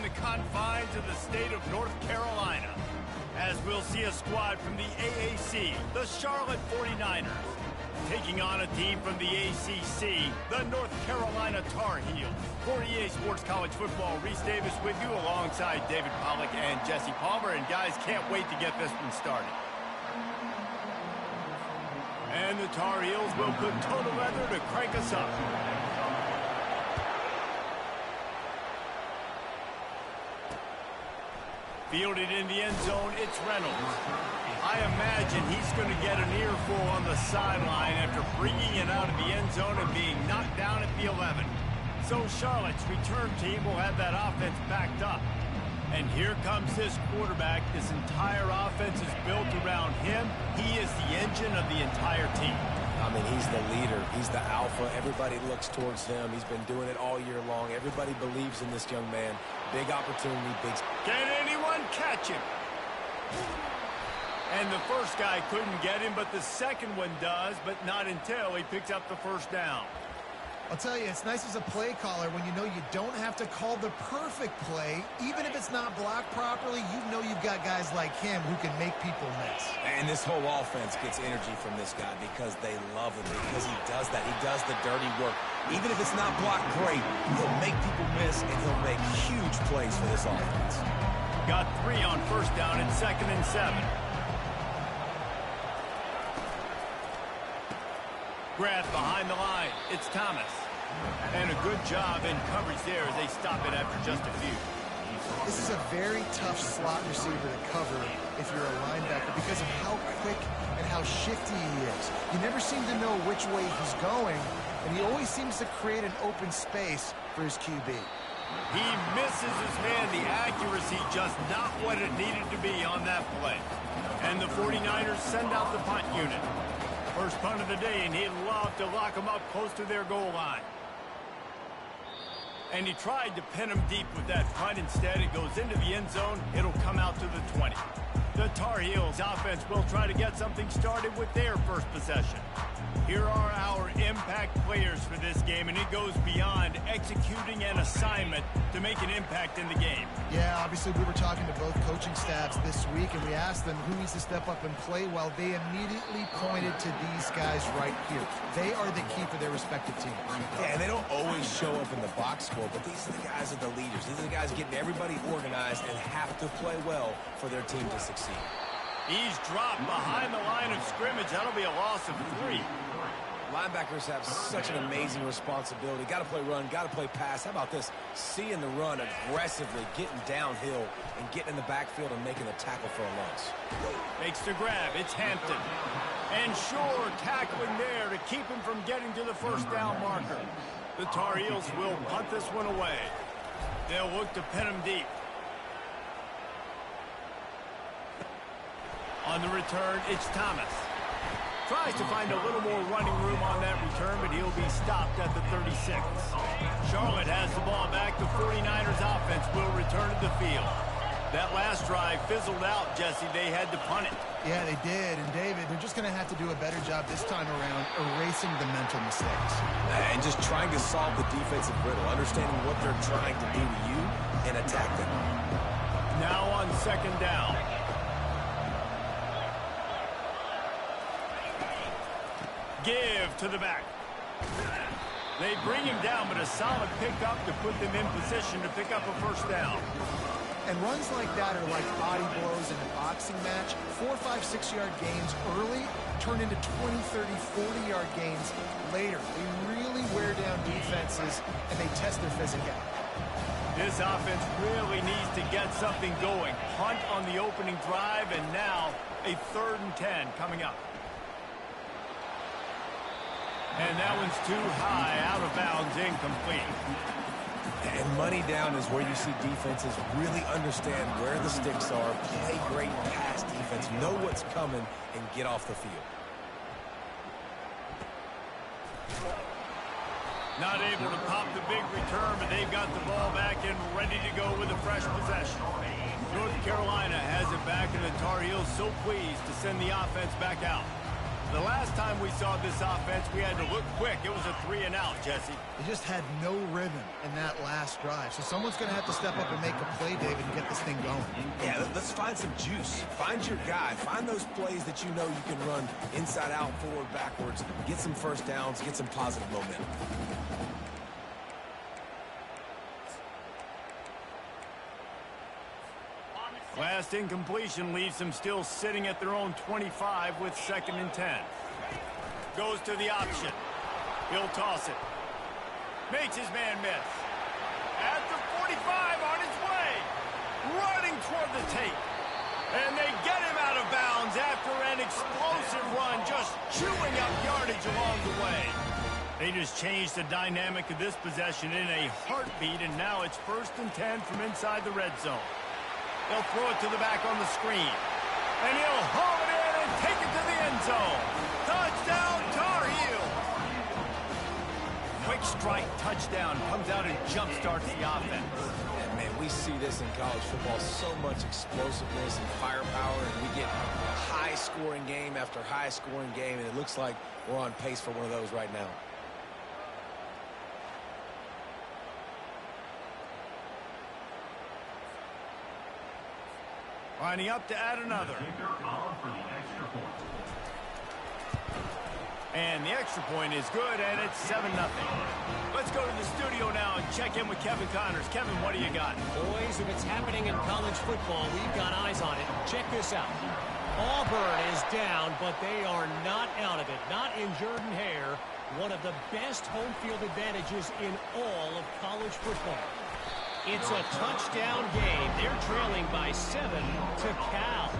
the confines of the state of North Carolina, as we'll see a squad from the AAC, the Charlotte 49ers, taking on a team from the ACC, the North Carolina Tar Heels. For EA Sports College Football, Reese Davis with you alongside David Pollack and Jesse Palmer. And guys, can't wait to get this one started. And the Tar Heels will put total leather to crank us up. Fielded in the end zone, it's Reynolds. I imagine he's going to get an earful on the sideline after bringing it out of the end zone and being knocked down at the 11. So Charlotte's return team will have that offense backed up. And here comes this quarterback. This entire offense is built around him. He is the engine of the entire team. I mean, he's the leader. He's the alpha. Everybody looks towards him. He's been doing it all year long. Everybody believes in this young man. Big opportunity, big... Can anyone catch him? And the first guy couldn't get him, but the second one does, but not until he picks up the first down. I'll tell you, it's nice as a play caller when you know you don't have to call the perfect play. Even if it's not blocked properly, you know you've got guys like him who can make people miss. And this whole offense gets energy from this guy because they love him, because he does that. He does the dirty work. Even if it's not blocked great, he'll make people miss, and he'll make huge plays for this offense. Got 3 on first down and 2nd and 7. Grab behind the line. It's Thomas. And a good job in coverage there as they stop it after just a few. This is a very tough slot receiver to cover if you're a linebacker because of how quick and how shifty he is. You never seem to know which way he's going, and he always seems to create an open space for his QB. He misses his man. The accuracy just not what it needed to be on that play. And the 49ers send out the punt unit. First punt of the day, and he'd love to lock him up close to their goal line. And he tried to pin him deep with that punt. Instead, it goes into the end zone. It'll come out to the 20. The Tar Heels offense will try to get something started with their first possession. Here are our impact players for this game, and it goes beyond executing an assignment to make an impact in the game. Yeah, obviously we were talking to both coaching staffs this week, and we asked them who needs to step up and play well. They immediately pointed to these guys right here. They are the key for their respective teams. Yeah, and they don't always show up in the box score, but these are the guys that are the leaders. These are the guys getting everybody organized and have to play well for their team to succeed. He's dropped behind the line of scrimmage. That'll be a loss of 3. Linebackers have such an amazing responsibility. Got to play run, got to play pass. How about this? Seeing the run aggressively, getting downhill, and getting in the backfield and making a tackle for a loss. Makes the grab. It's Hampton. And sure, tackling there to keep him from getting to the first down marker. The Tar Heels will punt this one away. They'll look to pin him deep. On the return, it's Thomas. Tries to find a little more running room on that return, but he'll be stopped at the 36. Charlotte has the ball back. The 49ers offense will return to the field. That last drive fizzled out, Jesse. They had to punt it. Yeah, they did. And, David, they're just going to have to do a better job this time around erasing the mental mistakes. And just trying to solve the defensive riddle, understanding what they're trying to do to you and attack them. Now on 2nd down. Give to the back. They bring him down, but a solid pickup to put them in position to pick up a first down. And runs like that are like body blows in a boxing match. 4, 5, 6-yard gains early turn into 20, 30, 40-yard gains later. They really wear down defenses, and they test their physicality. This offense really needs to get something going. Punt on the opening drive, and now a 3rd and 10 coming up. And that one's too high, out of bounds, incomplete. And money down is where you see defenses really understand where the sticks are, play great pass defense, know what's coming, and get off the field. Not able to pop the big return, but they've got the ball back and ready to go with a fresh possession. North Carolina has it back, and the Tar Heels so pleased to send the offense back out. The last time we saw this offense, we had to look quick. It was a 3-and-out, Jesse. They just had no rhythm in that last drive. So someone's going to have to step up and make a play, David, and get this thing going. Yeah, let's find some juice. Find your guy. Find those plays that you know you can run inside out, forward, backwards. Get some first downs. Get some positive momentum. Last incompletion leaves them still sitting at their own 25 with 2nd and 10. Goes to the option. He'll toss it. Makes his man miss. At the 45 on his way. Running toward the tape. And they get him out of bounds after an explosive run, just chewing up yardage along the way. They just changed the dynamic of this possession in a heartbeat, and now it's 1st and 10 from inside the red zone. They'll throw it to the back on the screen. And he'll haul it in and take it to the end zone. Touchdown, Tar Heels! Quick strike touchdown comes out and jump-starts the offense. And man, we see this in college football, so much explosiveness and firepower, and we get high-scoring game after high-scoring game, and it looks like we're on pace for one of those right now. Lining up to add another. And the extra point is good, and it's 7-0. Let's go to the studio now and check in with Kevin Connors. Kevin, what do you got? Boys, if it's happening in college football, we've got eyes on it. Check this out. Auburn is down, but they are not out of it. Not in Jordan Hare, one of the best home field advantages in all of college football. It's a touchdown game. They're trailing by 7 to Cal.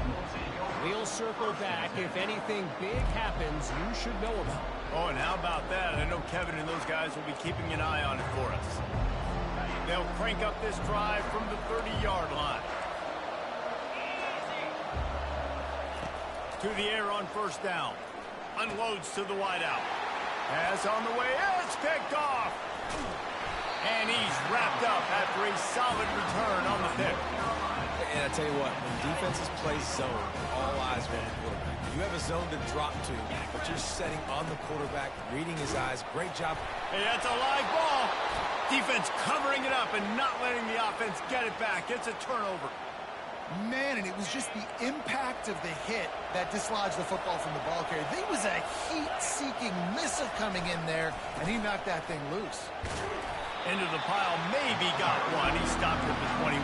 We'll circle back. If anything big happens, you should know about it. Oh, and how about that? I know Kevin and those guys will be keeping an eye on it for us. They'll crank up this drive from the 30-yard line. To the air on 1st down. Unloads to the wideout. Pass on the way. It's picked off. And he's wrapped up after a solid return on the pick. And I tell you what, when defenses play zone, all eyes are on the quarterback. You have a zone to drop to, but you're setting on the quarterback, reading his eyes. Great job. Hey, that's a live ball. Defense covering it up and not letting the offense get it back. It's a turnover. Man, and it was just the impact of the hit that dislodged the football from the ball carrier. There was a heat-seeking missile coming in there, and he knocked that thing loose. Into the pile, maybe got one. He stopped at the 21.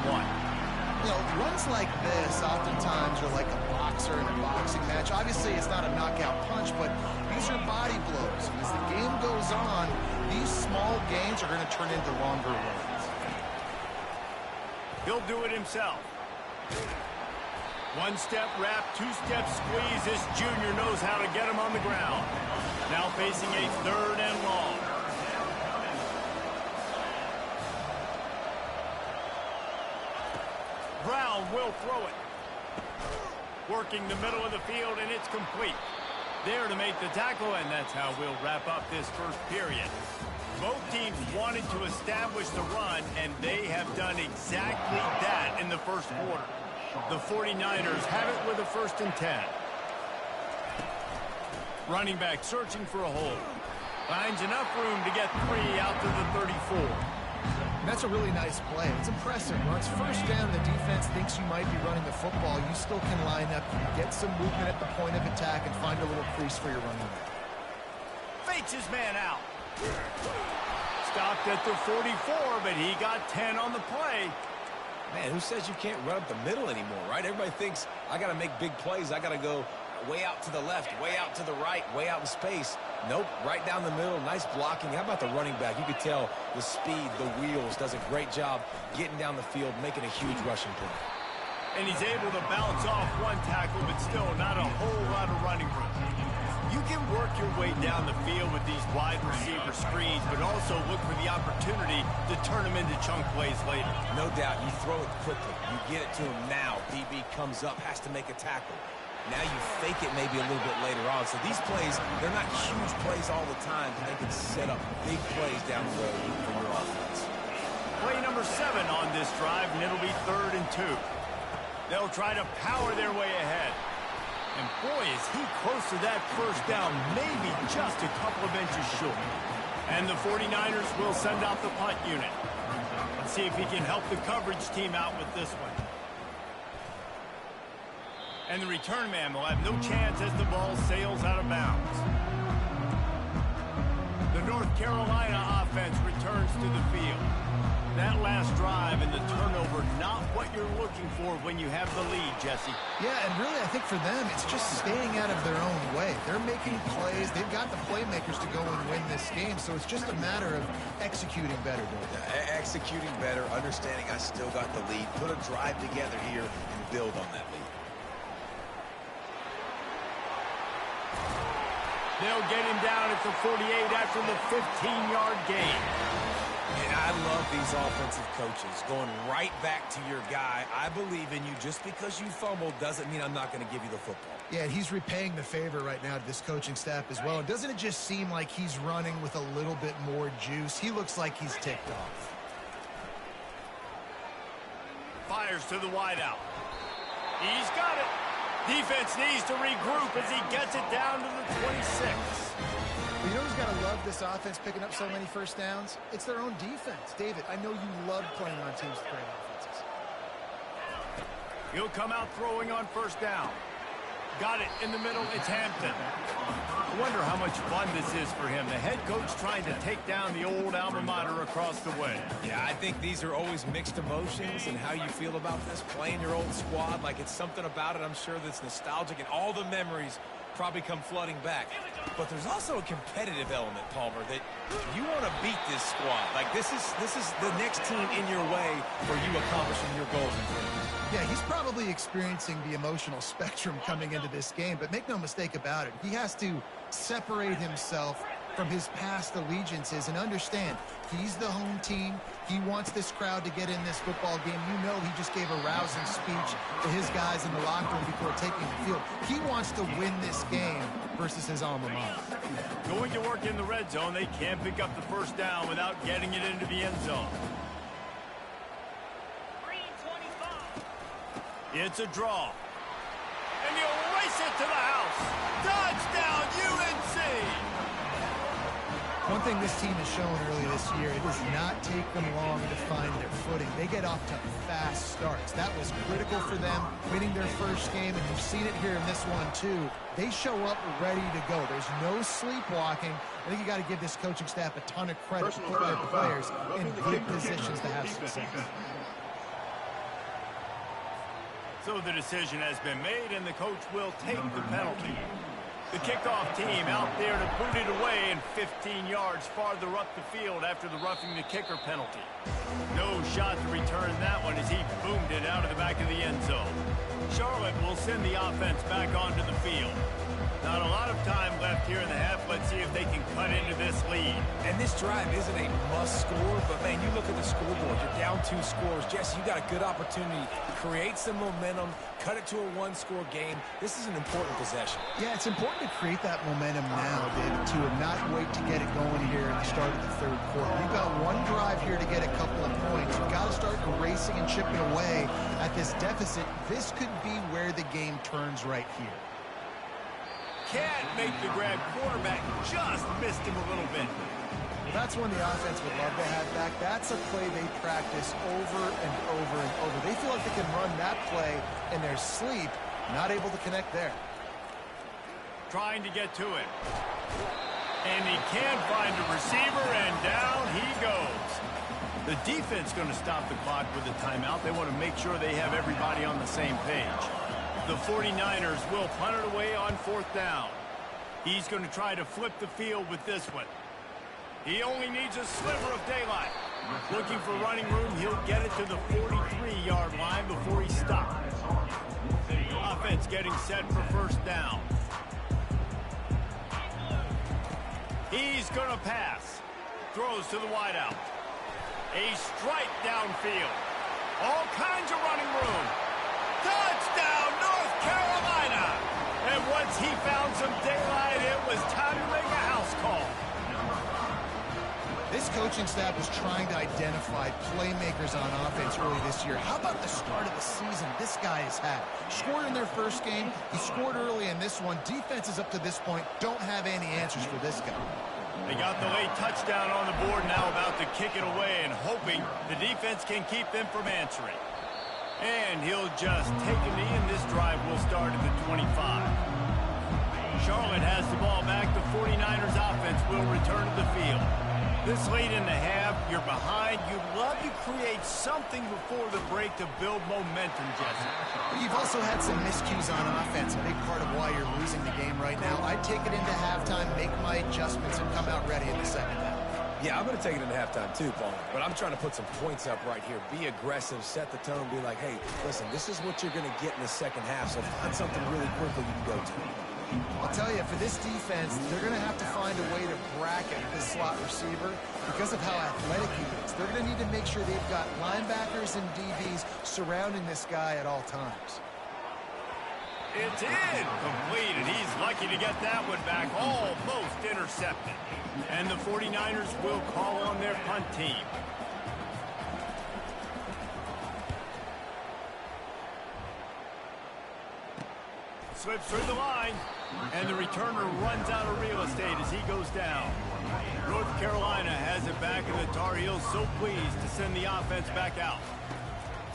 You know, runs like this oftentimes are like a boxer in a boxing match. Obviously, it's not a knockout punch, but these are body blows. And as the game goes on, these small gains are going to turn into longer runs. He'll do it himself. One-step wrap, two-step squeeze. This junior knows how to get him on the ground. Now facing a 3rd and long. Brown will throw it. Working the middle of the field, and it's complete. There to make the tackle, and that's how we'll wrap up this 1st period. Both teams wanted to establish the run, and they have done exactly that in the 1st quarter. The 49ers have it with a 1st and 10. Running back searching for a hole. Finds enough room to get 3 out to the 34. And that's a really nice play. It's impressive. When it's 1st down and the defense thinks you might be running the football, you still can line up, get some movement at the point of attack, and find a little crease for your running back. Fakes his man out. Stopped at the 44, but he got 10 on the play. Man, who says you can't run up the middle anymore, right? Everybody thinks, I got to make big plays. I got to go way out to the left, way out to the right, way out in space. Nope, right down the middle. Nice blocking. How about the running back? You could tell the speed, the wheels, does a great job getting down the field, making a huge rushing play. And he's able to bounce off one tackle, but still not a whole lot of running room. You can work your way down the field with these wide receiver screens, but also look for the opportunity to turn them into chunk plays later. No doubt. You throw it quickly. You get it to him now. DB comes up, has to make a tackle. Now you fake it maybe a little bit later on. So these plays, they're not huge plays all the time, but they can set up big plays down the road for your offense. Play number 7 on this drive, and it'll be 3rd and 2. They'll try to power their way ahead. And boy, is he close to that first down, maybe just a couple of inches short. And the 49ers will send out the punt unit. Let's see if he can help the coverage team out with this one. And the return man will have no chance as the ball sails out of bounds. The North Carolina offense returns to the field. That last drive and the turnover, not what you're looking for when you have the lead, Jesse. Yeah, and really, I think for them, it's just staying out of their own way. They're making plays. They've got the playmakers to go and win this game, so it's just a matter of executing better, Executing better, understanding I still got the lead. Put a drive together here and build on that lead. They'll get him down at the 48 after the 15-yard gain. And I love these offensive coaches going right back to your guy. I believe in you. Just because you fumbled doesn't mean I'm not going to give you the football. Yeah, and he's repaying the favor right now to this coaching staff as well. And doesn't it just seem like he's running with a little bit more juice? He looks like he's ticked off. Fires to the wideout. He's got it. Defense needs to regroup as he gets it down to the 26. You know who's got to love this offense picking up so many first downs? It's their own defense. David, I know you love playing on teams with great offenses. He'll come out throwing on first down. Got it in the middle. It's Hampton. I wonder how much fun this is for him. The head coach trying to take down the old alma mater across the way. Yeah, I think these are always mixed emotions and how you feel about this, playing your old squad. Like, it's something about it, I'm sure, that's nostalgic, and all the memories probably come flooding back. But there's also a competitive element, Palmer, that you want to beat this squad. Like, this is the next team in your way for you accomplishing your goals and dreams. Yeah, he's probably experiencing the emotional spectrum coming into this game, but make no mistake about it. He has to separate himself from his past allegiances and understand he's the home team. He wants this crowd to get in this football game. You know he just gave a rousing speech to his guys in the locker room before taking the field. He wants to win this game versus his alma mater. Going to work in the red zone, they can't pick up the first down without getting it into the end zone. It's a draw. And he'll race it to the house. Touchdown, UNC! One thing this team has shown early this year, it does not take them long to find their footing. They get off to fast starts. That was critical for them, winning their first game, and you've seen it here in this one too. They show up ready to go. There's no sleepwalking. I think you got to give this coaching staff a ton of credit for putting their players in good positions to have success. So the decision has been made, and the coach will take the penalty. The kickoff team out there to boot it away and 15 yards farther up the field after the roughing the kicker penalty. No shot to return that one as he boomed it out of the back of the end zone. Charlotte will send the offense back onto the field. Not a lot of time left here in the half. Let's see if they can cut into this lead. And this drive isn't a must score, but, man, you look at the scoreboard. You're down 2 scores. Jesse, you got a good opportunity. Create some momentum. Cut it to a 1-score game. This is an important possession. Yeah, it's important to create that momentum now, David, to not wait to get it going here at the start of the third quarter. You've got one drive here to get a couple of points. You've got to start erasing and chipping away at this deficit. This could be where the game turns right here. Can't make the grab. Quarterback just missed him a little bit. That's one the offense would love to have back. That's a play they practice over and over and over. They feel like they can run that play in their sleep, not able to connect there. Trying to get to it. And he can't find a receiver, and down he goes. The defense going to stop the clock with a timeout. They want to make sure they have everybody on the same page. The 49ers will punt it away on 4th down. He's going to try to flip the field with this one. He only needs a sliver of daylight. Looking for running room, he'll get it to the 43-yard line before he stops. Offense getting set for 1st down. He's going to pass. Throws to the wideout. A strike downfield. All kinds of running room. Touchdown, North Carolina! And once he found some daylight, it was time to make a house call. This coaching staff was trying to identify playmakers on offense early this year. How about the start of the season this guy has had? Scored in their first game. He scored early in this one. Defenses up to this point don't have any answers for this guy. They got the late touchdown on the board, now about to kick it away and hoping the defense can keep them from answering. And he'll just take a knee, and this drive will start at the 25. Charlotte has the ball back. The 49ers offense will return to the field. This late in the half, you're behind. You'd love to create something before the break to build momentum, Jesse. You've also had some miscues on offense, a big part of why you're losing the game right now. I'd take it into halftime, make my adjustments, and come out ready in the second half. Yeah, I'm going to take it into halftime too, Paul. But I'm trying to put some points up right here. Be aggressive, set the tone, be like, hey, listen, this is what you're going to get in the second half, so find something really quickly you can go to. I'll tell you, for this defense, they're going to have to find a way to bracket this slot receiver because of how athletic he is. They're going to need to make sure they've got linebackers and DBs surrounding this guy at all times. It's incomplete, and he's lucky to get that one back, almost intercepted. And the 49ers will call on their punt team. Slips through the line, and the returner runs out of real estate as he goes down. North Carolina has it back, and the Tar Heels so pleased to send the offense back out.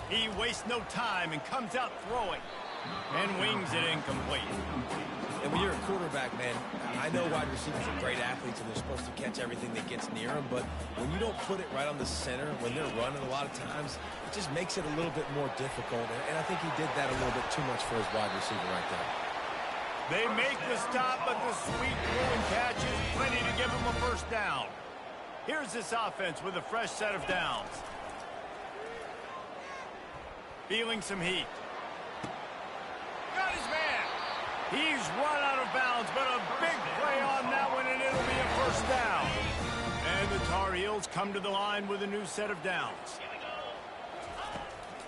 He wastes no time and comes out throwing and wings it incomplete. And when you're a quarterback, man, I know wide receivers are great athletes and they're supposed to catch everything that gets near them, but when you don't put it right on the center, when they're running a lot of times, it just makes it a little bit more difficult. And I think he did that a little bit too much for his wide receiver right there. They make the stop, but the sweet throwing catch is plenty to give him a first down. Here's this offense with a fresh set of downs. Feeling some heat. Got his man. He's run out of bounds, but a big play on that one, and it'll be a first down. And the Tar Heels come to the line with a new set of downs.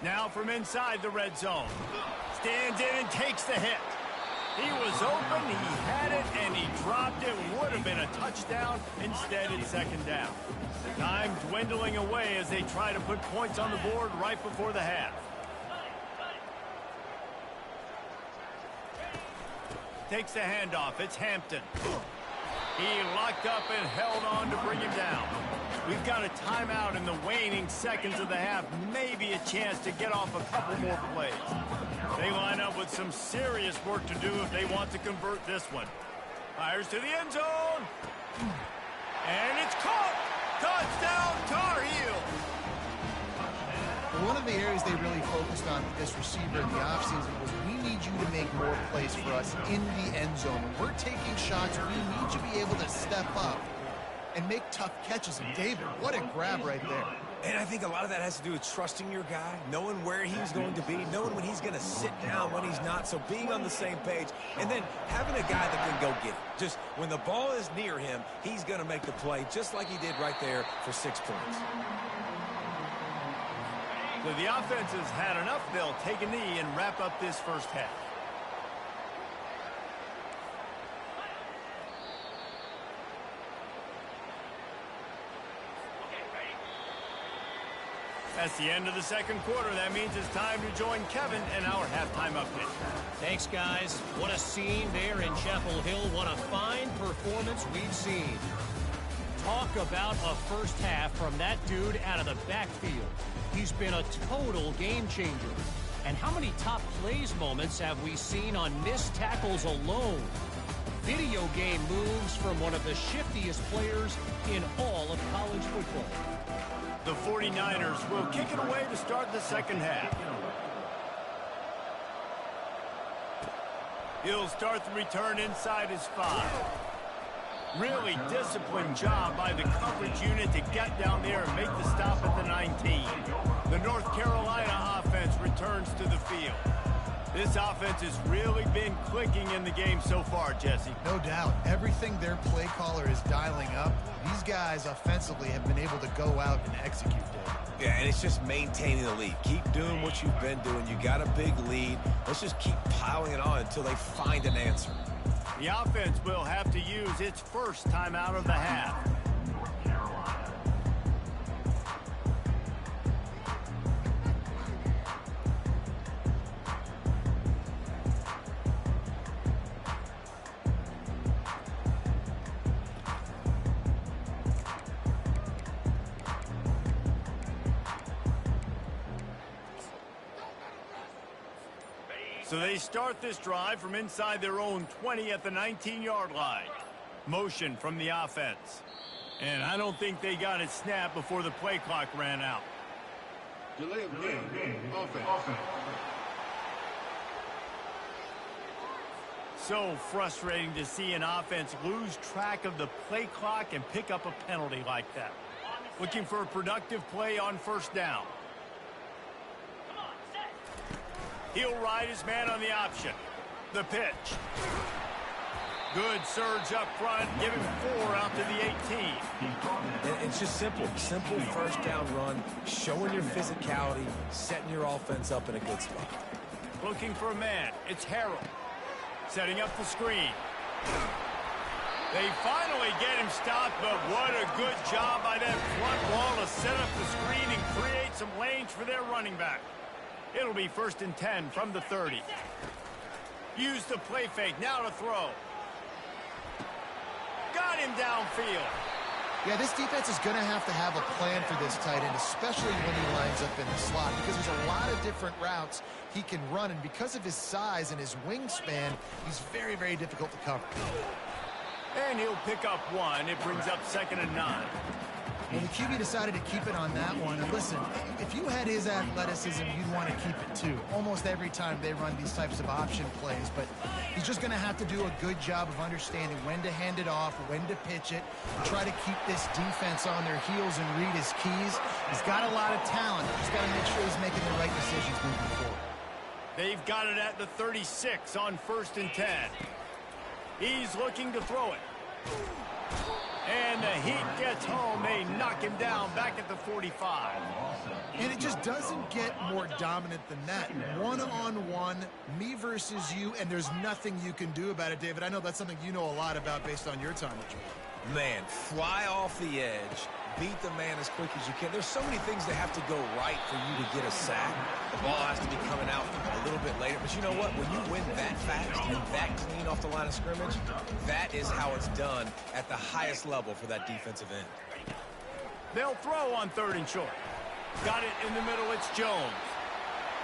Now from inside the red zone. Stands in and takes the hit. He was open, he had it, and he dropped it. Would have been a touchdown. Instead, it's second down. Time dwindling away as they try to put points on the board right before the half. Takes the handoff. It's Hampton. He locked up and held on to bring him down. We've got a timeout in the waning seconds of the half. Maybe a chance to get off a couple more plays. They line up with some serious work to do if they want to convert this one. Fires to the end zone. And it's caught. Touchdown, Tar Heels. One of the areas they really focused on with this receiver in the offseason was we need you to make more plays for us in the end zone. When we're taking shots, we need you to be able to step up and make tough catches. And David, what a grab right there. And I think a lot of that has to do with trusting your guy, knowing where he's going to be, knowing when he's going to sit down, when he's not, so being on the same page, and then having a guy that can go get it. Just when the ball is near him, he's going to make the play, just like he did right there for 6 points. So the offense has had enough. They'll take a knee and wrap up this first half. That's the end of the second quarter. That means it's time to join Kevin in our halftime update. Thanks, guys. What a scene there in Chapel Hill. What a fine performance we've seen. Talk about a first half from that dude out of the backfield. He's been a total game changer. And how many top plays moments have we seen on missed tackles alone? Video game moves from one of the shiftiest players in all of college football. The 49ers will kick it away to start the second half. He'll start the return inside his 5. Really disciplined job by the coverage unit to get down there and make the stop at the 19. The North Carolina offense returns to the field. This offense has really been clicking in the game so far, Jesse. No doubt. Everything their play caller is dialing up, these guys offensively have been able to go out and execute it. Yeah, and it's just maintaining the lead. Keep doing what you've been doing. You got a big lead. Let's just keep piling it on until they find an answer. The offense will have to use its first time out of the half. So they start this drive from inside their own 20 at the 19-yard line. Motion from the offense. And I don't think they got it snapped before the play clock ran out. Delay of game. Offense. So frustrating to see an offense lose track of the play clock and pick up a penalty like that. Looking for a productive play on first down. He'll ride his man on the option. The pitch. Good surge up front. Give him 4 out to the 18. It's just simple. Simple first down run, showing your physicality, setting your offense up in a good spot. Looking for a man. It's Harold. Setting up the screen. They finally get him stopped, but what a good job by that front wall to set up the screen and create some lanes for their running back. It'll be 1st and 10 from the 30. Use the play fake. Now to throw. Got him downfield. Yeah, this defense is going to have a plan for this tight end, especially when he lines up in the slot, because there's a lot of different routes he can run, and because of his size and his wingspan, he's very, very difficult to cover. And he'll pick up 1. It brings up 2nd and 9. Well, the QB decided to keep it on that one. And listen, if you had his athleticism, you'd want to keep it too. Almost every time they run these types of option plays. But he's just going to have to do a good job of understanding when to hand it off, when to pitch it, try to keep this defense on their heels and read his keys. He's got a lot of talent. He's got to make sure he's making the right decisions moving forward. They've got it at the 36 on 1st and 10. He's looking to throw it. And the heat gets home. They knock him down back at the 45. And it just doesn't get more dominant than that. One-on-one, me versus you, and there's nothing you can do about it, David. I know that's something you know a lot about based on your time with you. Man, fly off the edge, beat the man as quick as you can. There's so many things that have to go right for you to get a sack. The ball has to be coming out a little bit later. But you know what? When you win that fast and that clean off the line of scrimmage, that is how it's done at the highest level for that defensive end. They'll throw on 3rd and short. Got it in the middle. It's Jones.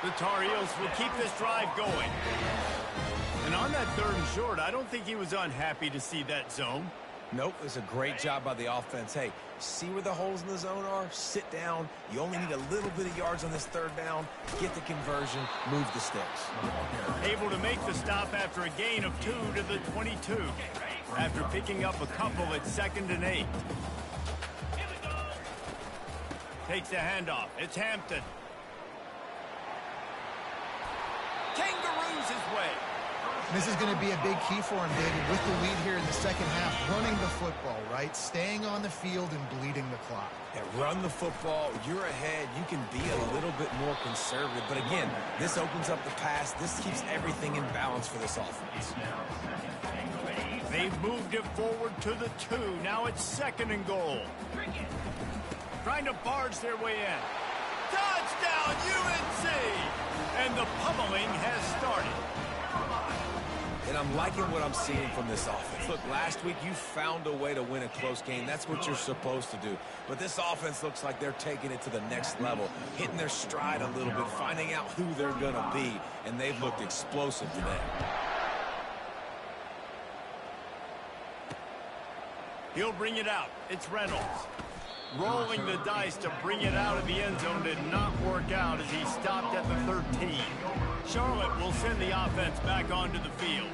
The Tar Heels will keep this drive going. And on that 3rd and short, I don't think he was unhappy to see that zone. Nope, it's a great job by the offense. Hey, see where the holes in the zone are? Sit down. You only need a little bit of yards on this 3rd down. Get the conversion. Move the sticks. Able to make the stop after a gain of 2 to the 22. After picking up a couple at 2nd and 8. Takes the handoff. It's Hampton. Kangaroos his way. This is going to be a big key for him, David, with the lead here in the second half, running the football, right? Staying on the field and bleeding the clock. Yeah, run the football. You're ahead. You can be a little bit more conservative. But again, this opens up the pass. This keeps everything in balance for this offense. They've moved it forward to the 2. Now it's 2nd and goal. Trying to barge their way in. Touchdown, UNC! And the pummeling has started. And I'm liking what I'm seeing from this offense. Look, last week you found a way to win a close game. That's what you're supposed to do. But this offense looks like they're taking it to the next level, hitting their stride a little bit, finding out who they're going to be, and they've looked explosive today. He'll bring it out. It's Reynolds. Rolling the dice to bring it out of the end zone did not work out as he stopped at the 13. Charlotte will send the offense back onto the field.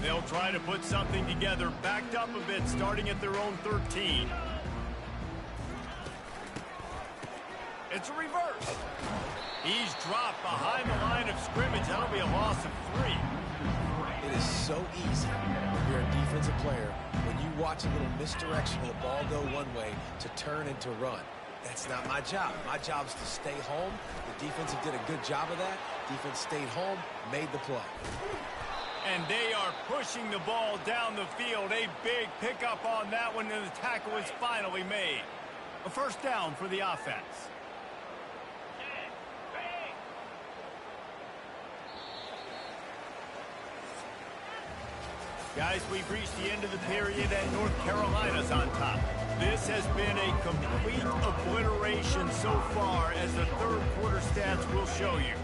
They'll try to put something together, backed up a bit, starting at their own 13. It's a reverse. He's dropped behind the line of scrimmage. That'll be a loss of 3. It is so easy when you're a defensive player, when you watch a little misdirection of the ball go one way, to turn and to run. That's not my job. My job is to stay home. The defensive did a good job of that. Defense stayed home, made the play. And they are pushing the ball down the field. A big pickup on that one, and the tackle is finally made. A 1st down for the offense. Guys, we've reached the end of the period, and North Carolina's on top. This has been a complete obliteration domination so far, as the third quarter stats will show you.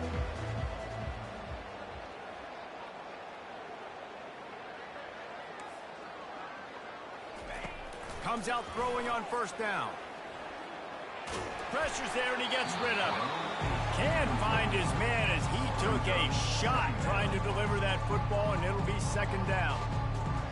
Comes out throwing on first down. Pressure's there, and he gets rid of it. Can't find his man as he took a shot trying to deliver that football, and it'll be second down.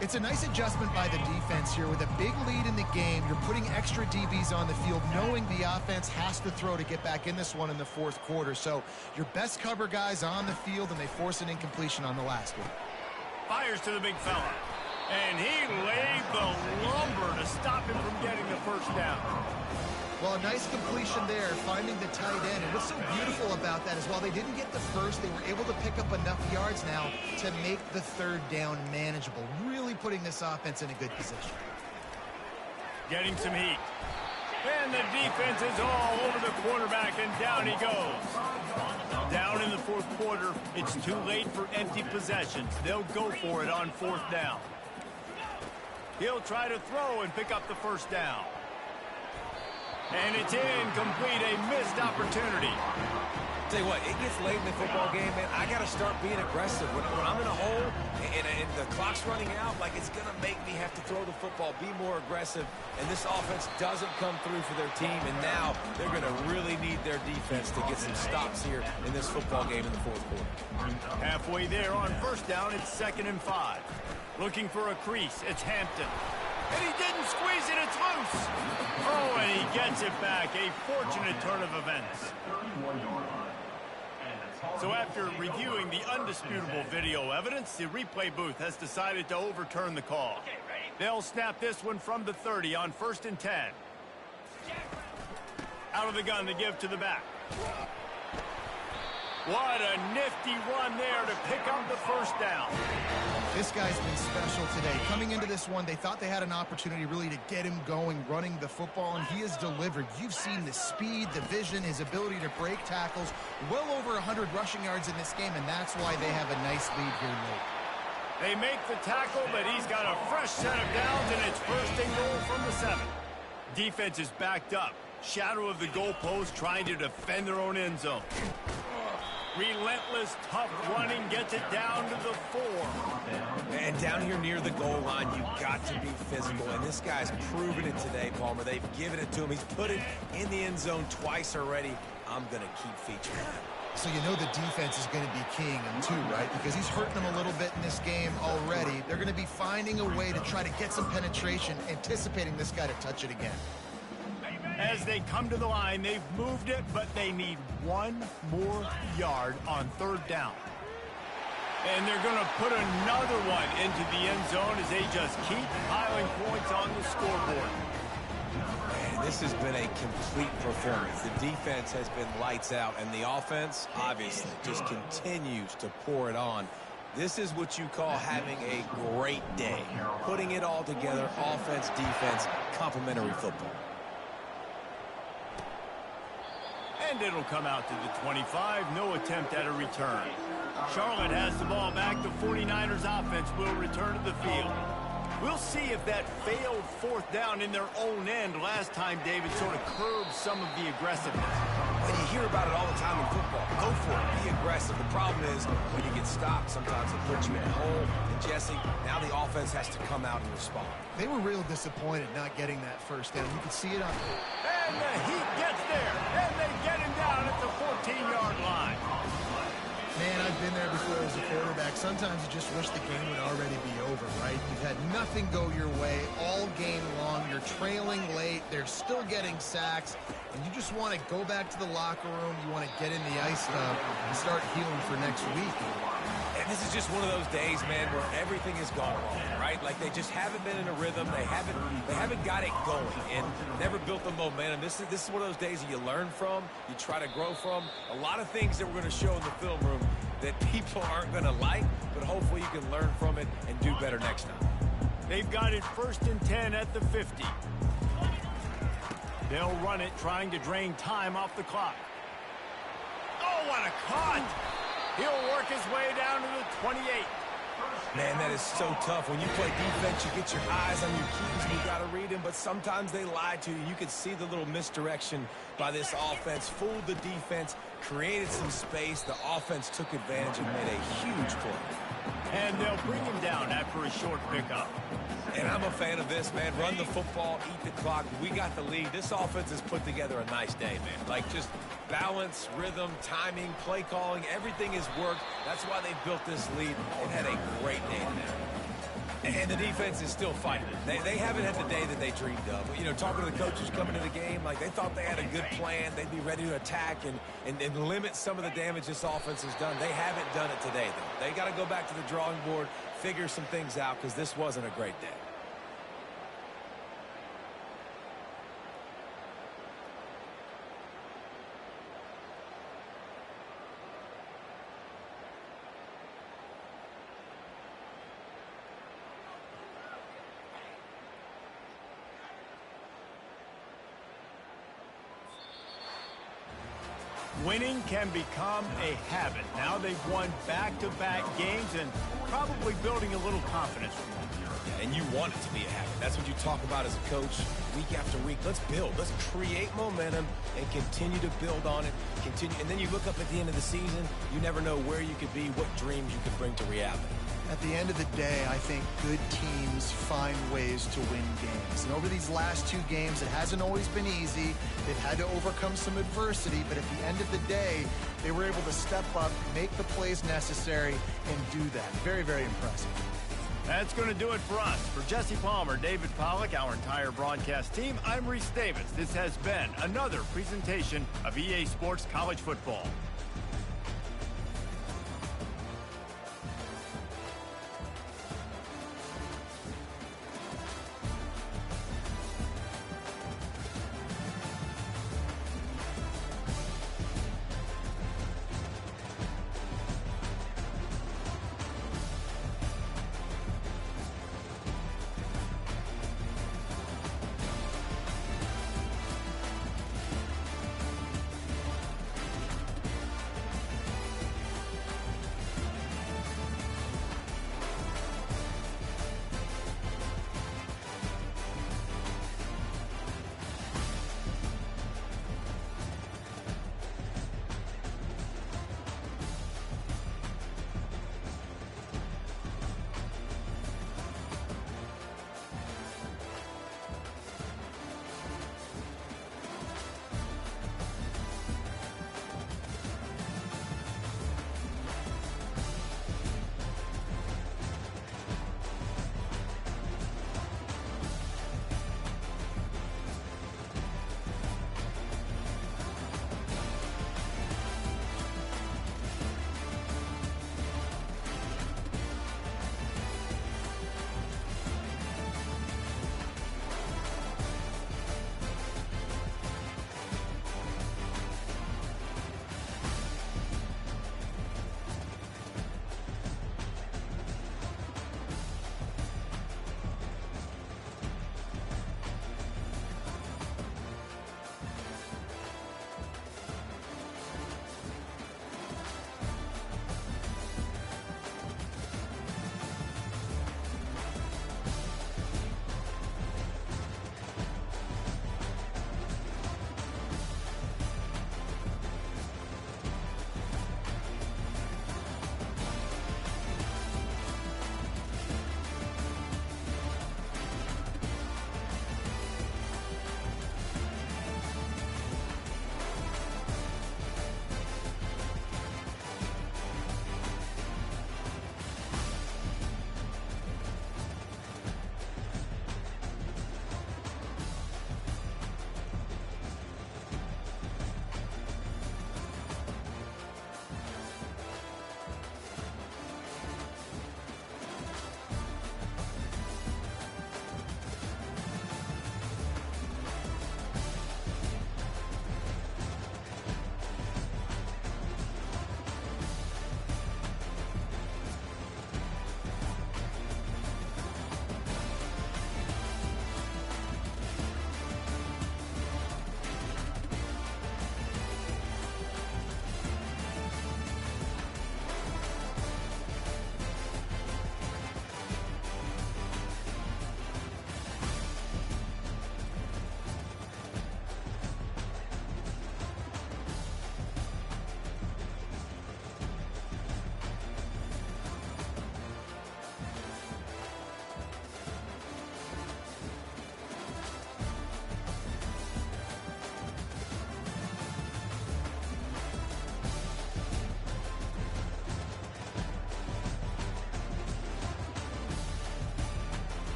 It's a nice adjustment by the defense here. With a big lead in the game, you're putting extra DBs on the field, knowing the offense has to throw to get back in this one in the fourth quarter. So your best cover guys on the field, and they force an incompletion on the last one. Fires to the big fella. And he laid the lumber to stop him from getting the first down. Well, a nice completion there, finding the tight end. And what's so beautiful about that is while they didn't get the first, they were able to pick up enough yards now to make the third down manageable. Really putting this offense in a good position. Getting some heat. And the defense is all over the quarterback, and down he goes. Down in the fourth quarter, it's too late for empty possessions. They'll go for it on fourth down. He'll try to throw and pick up the first down. And it's incomplete, a missed opportunity. Tell you what, it gets late in the football game, man. I got to start being aggressive. When I'm in a hole and the clock's running out, like, it's going to make me have to throw the football, be more aggressive. And this offense doesn't come through for their team, and now they're going to really need their defense to get some stops here in this football game in the fourth quarter. Halfway there on first down, it's 2nd and 5. Looking for a crease, it's Hampton. And he didn't squeeze it, it's loose. Oh, and he gets it back. A fortunate turn of events. So after reviewing the undisputable video evidence, the replay booth has decided to overturn the call. They'll snap this one from the 30 on 1st and 10. Out of the gun to give to the back. What a nifty run there to pick up the first down. This guy's been special today. Coming into this one, they thought they had an opportunity really to get him going, running the football, and he has delivered. You've seen the speed, the vision, his ability to break tackles. Well over 100 rushing yards in this game, and that's why they have a nice lead here late. They make the tackle, but he's got a fresh set of downs, and it's 1st and goal from the 7. Defense is backed up. Shadow of the goalpost, trying to defend their own end zone. Relentless, tough running gets it down to the 4. And down here near the goal line, you've got to be physical. And this guy's proven it today, Palmer. They've given it to him. He's put it in the end zone twice already. I'm going to keep featuring him. So you know the defense is going to be keying him too, right? Because he's hurting them a little bit in this game already. They're going to be finding a way to try to get some penetration, anticipating this guy to touch it again. As they come to the line, they've moved it, but they need one more yard on 3rd down. And they're going to put another one into the end zone as they just keep piling points on the scoreboard. Man, this has been a complete performance. The defense has been lights out, and the offense, obviously, just continues to pour it on. This is what you call having a great day. Putting it all together, offense, defense, complementary football. And it'll come out to the 25. No attempt at a return. Charlotte has the ball back. The 49ers offense will return to the field. We'll see if that failed 4th down in their own end last time, David, sort of curbed some of the aggressiveness. Well, you hear about it all the time in football. Go for it. Be aggressive. The problem is when you get stopped, sometimes it puts you in a hole. And, Jesse, now the offense has to come out and respond. They were real disappointed not getting that first down. You could see it on. And the heat gets there. And they get him down at the 14-yard line. Man, I've been there before as a quarterback. Sometimes you just wish the game would already be over, right? You've had nothing go your way all game long. You're trailing late. They're still getting sacks. And you just want to go back to the locker room. You want to get in the ice tub and start healing for next week. And this is just one of those days, man, where everything has gone wrong, right? Like they just haven't been in a rhythm. They haven't got it going and never built the momentum. This is one of those days that you learn from, you try to grow from. A lot of things that we're going to show in the film room that people aren't going to like, but hopefully you can learn from it and do better next time. They've got it 1st and 10 at the 50. They'll run it, trying to drain time off the clock. Oh, what a cut! He'll work his way down to the 28. Man, that is so tough. When you play defense, you get your eyes on your keys and you got to read them, but sometimes they lie to you. You can see the little misdirection by this offense, fooled the defense, created some space. The offense took advantage and made a huge play. And they'll bring him down after a short pickup. And I'm a fan of this, man. Run the football, eat the clock. We got the lead. This offense has put together a nice day, man. Like, just balance, rhythm, timing, play calling, everything has worked. That's why they built this lead and had a great day today. And the defense is still fighting it. They haven't had the day that they dreamed of. You know, talking to the coaches coming to the game, like, they thought they had a good plan. They'd be ready to attack and limit some of the damage this offense has done. They haven't done it today, though. They got to go back to the drawing board, figure some things out, because this wasn't a great day. Winning can become a habit. Now they've won back-to-back games and probably building a little confidence from them. And you want it to be a habit. That's what you talk about as a coach week after week. Let's build. Let's create momentum and continue to build on it. And then you look up at the end of the season, you never know where you could be, what dreams you could bring to reality. At the end of the day, I think good teams find ways to win games. And over these last two games, it hasn't always been easy. They've had to overcome some adversity, but at the end of the day, they were able to step up, make the plays necessary, and do that. Very, very impressive. That's going to do it for us. For Jesse Palmer, David Pollack, our entire broadcast team, I'm Reese Davis. This has been another presentation of EA Sports College Football.